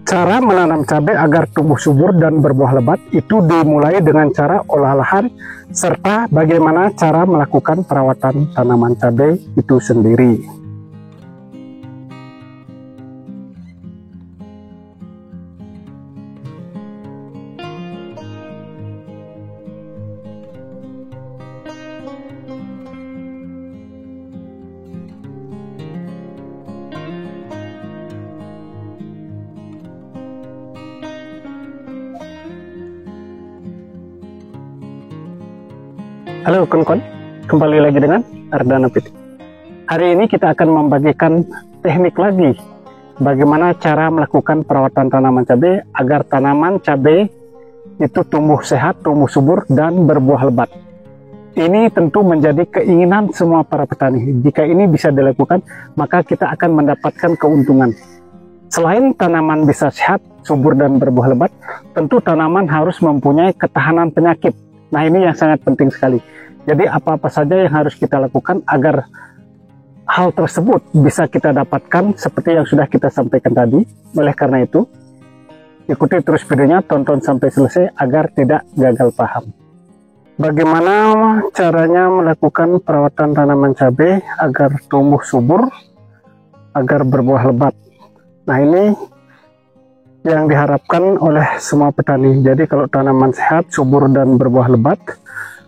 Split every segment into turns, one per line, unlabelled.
Cara menanam cabai agar tumbuh subur dan berbuah lebat itu dimulai dengan cara olah lahan serta bagaimana cara melakukan perawatan tanaman cabai itu sendiri. Halo kawan-kawan, kembali lagi dengan Ardana Piti. Hari ini kita akan membagikan teknik lagi bagaimana cara melakukan perawatan tanaman cabai agar tanaman cabai itu tumbuh sehat, tumbuh subur, dan berbuah lebat. Ini tentu menjadi keinginan semua para petani. Jika ini bisa dilakukan, maka kita akan mendapatkan keuntungan. Selain tanaman bisa sehat, subur, dan berbuah lebat, tentu tanaman harus mempunyai ketahanan penyakit. Nah, ini yang sangat penting sekali. Jadi apa-apa saja yang harus kita lakukan agar hal tersebut bisa kita dapatkan seperti yang sudah kita sampaikan tadi. Oleh karena itu, ikuti terus videonya, tonton sampai selesai agar tidak gagal paham. Bagaimana caranya melakukan perawatan tanaman cabai agar tumbuh subur, agar berbuah lebat. Nah, ini yang diharapkan oleh semua petani. Jadi kalau tanaman sehat, subur, dan berbuah lebat,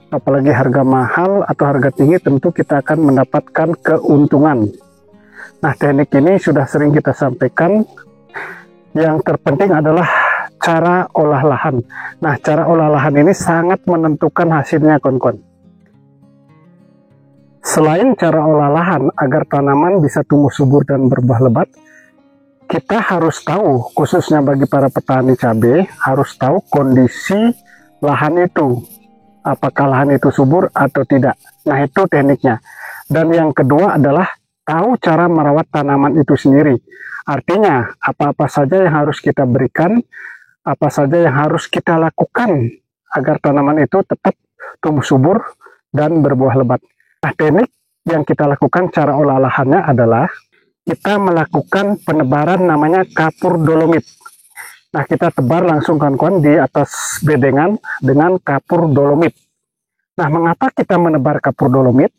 apalagi harga mahal atau harga tinggi, tentu kita akan mendapatkan keuntungan. Nah, teknik ini sudah sering kita sampaikan. Yang terpenting adalah cara olah lahan. Nah, cara olah lahan ini sangat menentukan hasilnya, kawan-kawan. Selain cara olah lahan agar tanaman bisa tumbuh subur dan berbuah lebat, kita harus tahu, khususnya bagi para petani cabai, harus tahu kondisi lahan itu. Apakah lahan itu subur atau tidak. Nah, itu tekniknya. Dan yang kedua adalah tahu cara merawat tanaman itu sendiri. Artinya, apa-apa saja yang harus kita berikan, apa saja yang harus kita lakukan agar tanaman itu tetap tumbuh subur dan berbuah lebat. Nah, teknik yang kita lakukan cara olah lahannya adalah kita melakukan penebaran namanya kapur dolomit. Nah, kita tebar langsung kawan-kawan di atas bedengan dengan kapur dolomit. Nah, mengapa kita menebar kapur dolomit?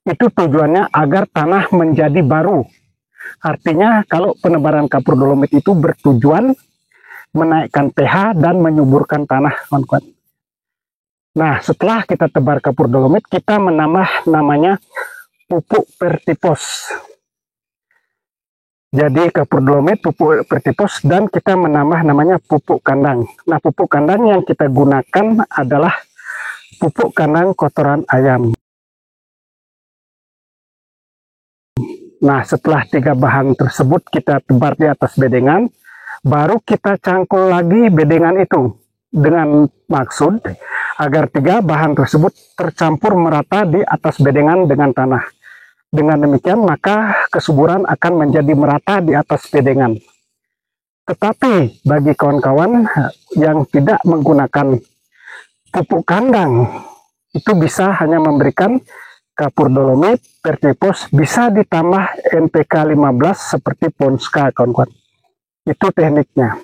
Itu tujuannya agar tanah menjadi baru. Artinya kalau penebaran kapur dolomit itu bertujuan menaikkan pH dan menyuburkan tanah, kawan-kawan. Nah, setelah kita tebar kapur dolomit, kita menambah namanya pupuk pertipos. Jadi kapur dolomit, pupuk pertipos, dan kita menambah namanya pupuk kandang. Nah, pupuk kandang yang kita gunakan adalah pupuk kandang kotoran ayam. Nah, setelah 3 bahan tersebut kita tebar di atas bedengan, baru kita cangkul lagi bedengan itu dengan maksud agar 3 bahan tersebut tercampur merata di atas bedengan dengan tanah. Dengan demikian, maka kesuburan akan menjadi merata di atas bedengan. Tetapi bagi kawan-kawan yang tidak menggunakan pupuk kandang, itu bisa hanya memberikan kapur dolomit, pertipos, bisa ditambah NPK 15 seperti Ponska, kawan-kawan. Itu tekniknya.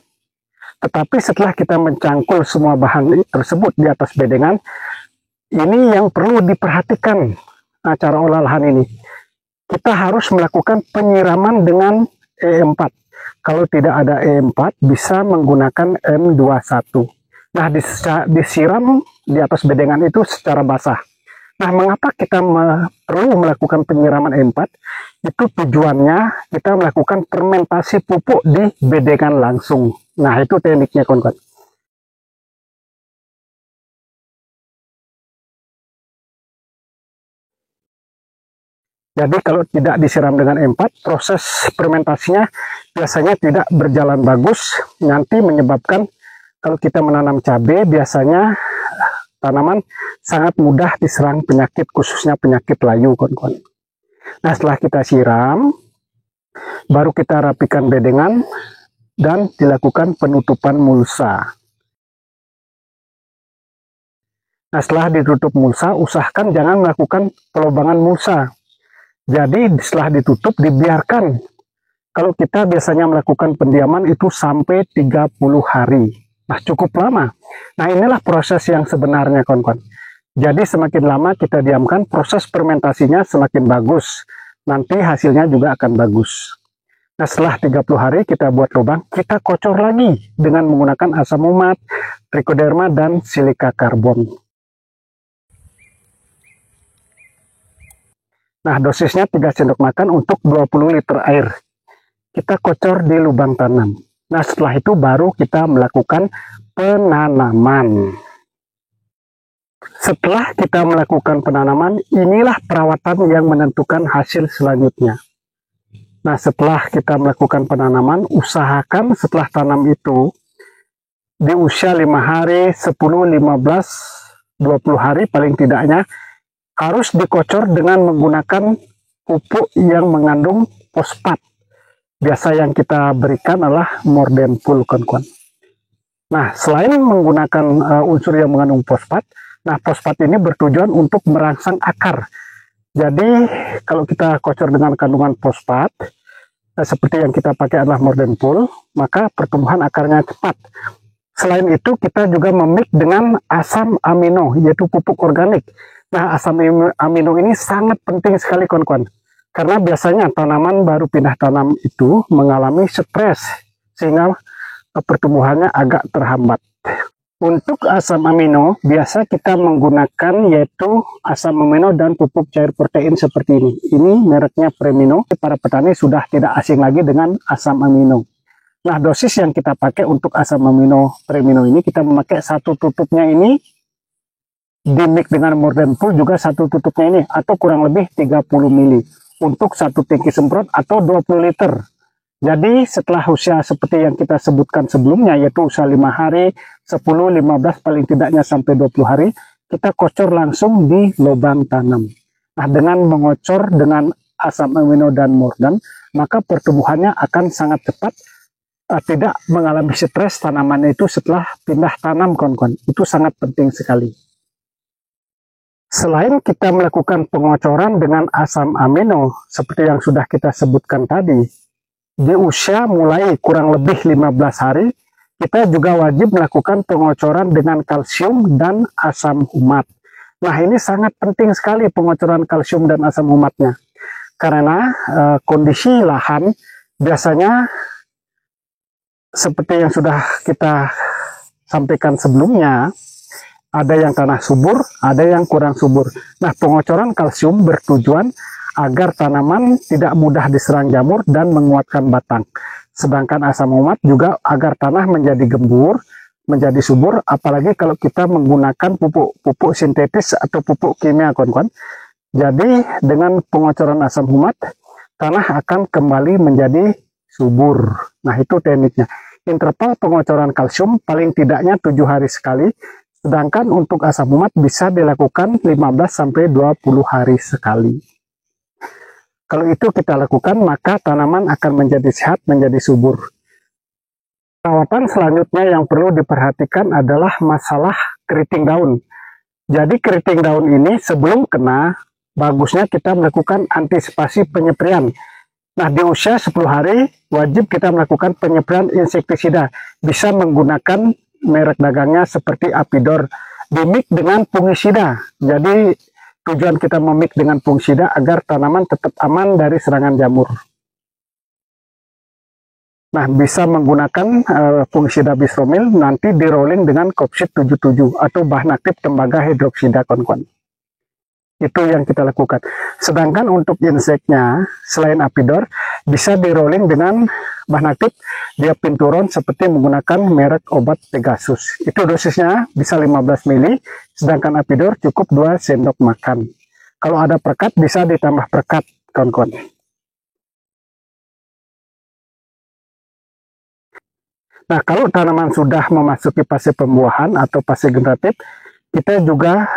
Tetapi setelah kita mencangkul semua bahan tersebut di atas bedengan, ini yang perlu diperhatikan cara olah lahan ini. Kita harus melakukan penyiraman dengan E4. Kalau tidak ada E4, bisa menggunakan M21. Nah, disiram di atas bedengan itu secara basah. Nah, mengapa kita perlu melakukan penyiraman E4? Itu tujuannya kita melakukan fermentasi pupuk di bedengan langsung. Nah, itu tekniknya, kawan-kawan. Jadi kalau tidak disiram dengan E4, proses fermentasinya biasanya tidak berjalan bagus, nanti menyebabkan kalau kita menanam cabai biasanya tanaman sangat mudah diserang penyakit, khususnya penyakit layu, kawan-kawan. Nah, setelah kita siram, baru kita rapikan bedengan dan dilakukan penutupan mulsa. Nah, setelah ditutup mulsa, usahakan jangan melakukan pelobangan mulsa. Jadi setelah ditutup, dibiarkan Kalau kita biasanya melakukan pendiaman itu sampai 30 hari. Nah, cukup lama. Nah, inilah proses yang sebenarnya, kawan-kawan. Jadi semakin lama kita diamkan, proses fermentasinya semakin bagus. Nanti hasilnya juga akan bagus. Nah, setelah 30 hari kita buat lubang, kita kocor lagi dengan menggunakan asam umat, trichoderma, dan silika karbon. Nah, dosisnya 3 sendok makan untuk 20 liter air. Kita kocor di lubang tanam. Nah, setelah itu baru kita melakukan penanaman. Setelah kita melakukan penanaman, inilah perawatan yang menentukan hasil selanjutnya. Nah, setelah kita melakukan penanaman, usahakan setelah tanam itu di usia 5 hari, 10, 15, 20 hari paling tidaknya harus dikocor dengan menggunakan pupuk yang mengandung fosfat. Biasa yang kita berikan adalah Mordenful, kawan-kawan. Nah, selain menggunakan unsur yang mengandung fosfat, nah fosfat ini bertujuan untuk merangsang akar. Jadi kalau kita kocor dengan kandungan fosfat, seperti yang kita pakai adalah Mordenful, maka pertumbuhan akarnya cepat. Selain itu kita juga memik dengan asam amino, yaitu pupuk organik. Nah, asam amino ini sangat penting sekali, kawan-kawan. Karena biasanya tanaman baru pindah tanam itu mengalami stres, sehingga pertumbuhannya agak terhambat. Untuk asam amino, biasa kita menggunakan yaitu asam amino dan pupuk cair protein seperti ini. Ini mereknya Premino. Para petani sudah tidak asing lagi dengan asam amino. Nah, dosis yang kita pakai untuk asam amino Premino ini, kita memakai satu tutupnya ini, dimix dengan Mordenful juga satu tutupnya ini, atau kurang lebih 30 mili. Untuk satu tangki semprot atau 20 liter. Jadi setelah usia seperti yang kita sebutkan sebelumnya, yaitu usia 5 hari, 10, 15, paling tidaknya sampai 20 hari, kita kocor langsung di lubang tanam. Nah, dengan mengocor dengan asam amino dan Mordan, maka pertumbuhannya akan sangat cepat, tidak mengalami stres tanaman itu setelah pindah tanam, kawan-kawan. Itu sangat penting sekali. Selain kita melakukan pengocoran dengan asam amino, seperti yang sudah kita sebutkan tadi, di usia mulai kurang lebih 15 hari, kita juga wajib melakukan pengocoran dengan kalsium dan asam humat. Nah, ini sangat penting sekali pengocoran kalsium dan asam humatnya. Karena kondisi lahan biasanya seperti yang sudah kita sampaikan sebelumnya, ada yang tanah subur, ada yang kurang subur. Nah, pengocoran kalsium bertujuan agar tanaman tidak mudah diserang jamur dan menguatkan batang. Sedangkan asam umat juga agar tanah menjadi gembur, menjadi subur, apalagi kalau kita menggunakan pupuk sintetis atau pupuk kimia, kawan-kawan. Jadi dengan pengocoran asam umat, tanah akan kembali menjadi subur. Nah, itu tekniknya. Interval pengocoran kalsium paling tidaknya 7 hari sekali, sedangkan untuk asam umat bisa dilakukan 15-20 hari sekali. Kalau itu kita lakukan, maka tanaman akan menjadi sehat, menjadi subur. Perawatan selanjutnya yang perlu diperhatikan adalah masalah keriting daun. Jadi keriting daun ini sebelum kena, bagusnya kita melakukan antisipasi penyeprian. Nah, di usia 10 hari, wajib kita melakukan penyeprian insektisida. Bisa menggunakan merek dagangnya seperti Apidor, dimix dengan fungisida. Jadi tujuan kita memix dengan fungisida agar tanaman tetap aman dari serangan jamur. Nah, bisa menggunakan fungisida bisromil, nanti di rolling dengan Kopsid 77 atau bahan aktif tembaga hidroksida, kawan-kawan. Itu yang kita lakukan. Sedangkan untuk inseknya, selain Apidor, bisa di rolling dengan bahan aktif diapinturon seperti menggunakan merek obat Pegasus. Itu dosisnya bisa 15 mili, sedangkan Apidor cukup 2 sendok makan. Kalau ada perekat, bisa ditambah perekat, kawan-kawan. Nah, kalau tanaman sudah memasuki fase pembuahan atau fase generatif, kita juga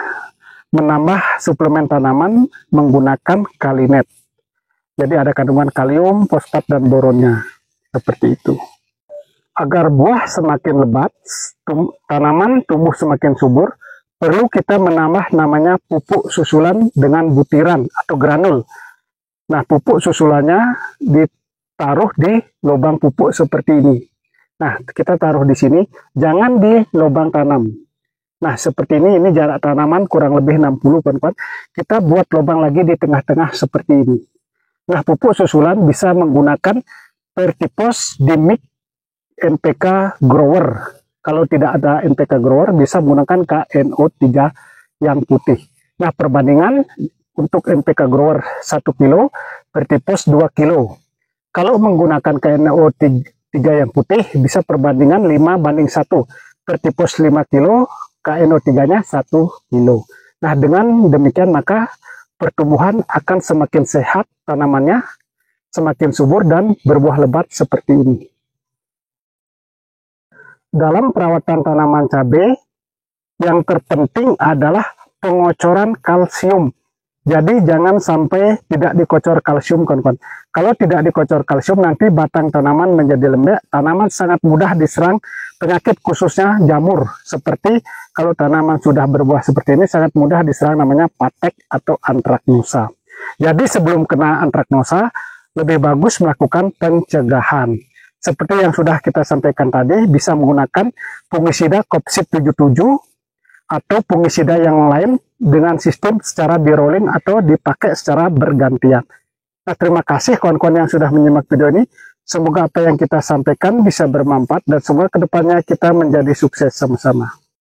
menambah suplemen tanaman menggunakan Kalinet. Jadi ada kandungan kalium, fosfat, dan boronnya. Seperti itu. Agar buah semakin lebat, tanaman tumbuh semakin subur, perlu kita menambah namanya pupuk susulan dengan butiran atau granul. Nah, pupuk susulannya taruh di lubang pupuk seperti ini. Nah, kita taruh di sini, jangan di lubang tanam. Nah, seperti ini jarak tanaman kurang lebih 60 kawan-kawan. Kita buat lubang lagi di tengah-tengah seperti ini. Nah, pupuk susulan bisa menggunakan Vertipos Dimix NPK Grower. Kalau tidak ada NPK Grower, bisa menggunakan KNO3 yang putih. Nah, perbandingan untuk NPK Grower 1 kilo, Vertipos 2 kilo. Kalau menggunakan KNO3 yang putih, bisa perbandingan 5:1. Vertipos 5 kilo, KNO3-nya 1 kilo. Nah, dengan demikian maka pertumbuhan akan semakin sehat tanamannya, semakin subur dan berbuah lebat seperti ini. Dalam perawatan tanaman cabai, yang terpenting adalah pengocoran kalsium. Jadi jangan sampai tidak dikocor kalsium, kawan-kawan. Kalau tidak dikocor kalsium, nanti batang tanaman menjadi lembek, tanaman sangat mudah diserang penyakit khususnya jamur. Seperti kalau tanaman sudah berbuah seperti ini, sangat mudah diserang namanya patek atau antraknosa. Jadi sebelum kena antraknosa, lebih bagus melakukan pencegahan. Seperti yang sudah kita sampaikan tadi, bisa menggunakan fungisida Kopsip 77 atau fungisida yang lain dengan sistem secara di rolling atau dipakai secara bergantian. Nah, terima kasih kawan-kawan yang sudah menyimak video ini. Semoga apa yang kita sampaikan bisa bermanfaat dan semoga kedepannya kita menjadi sukses sama-sama.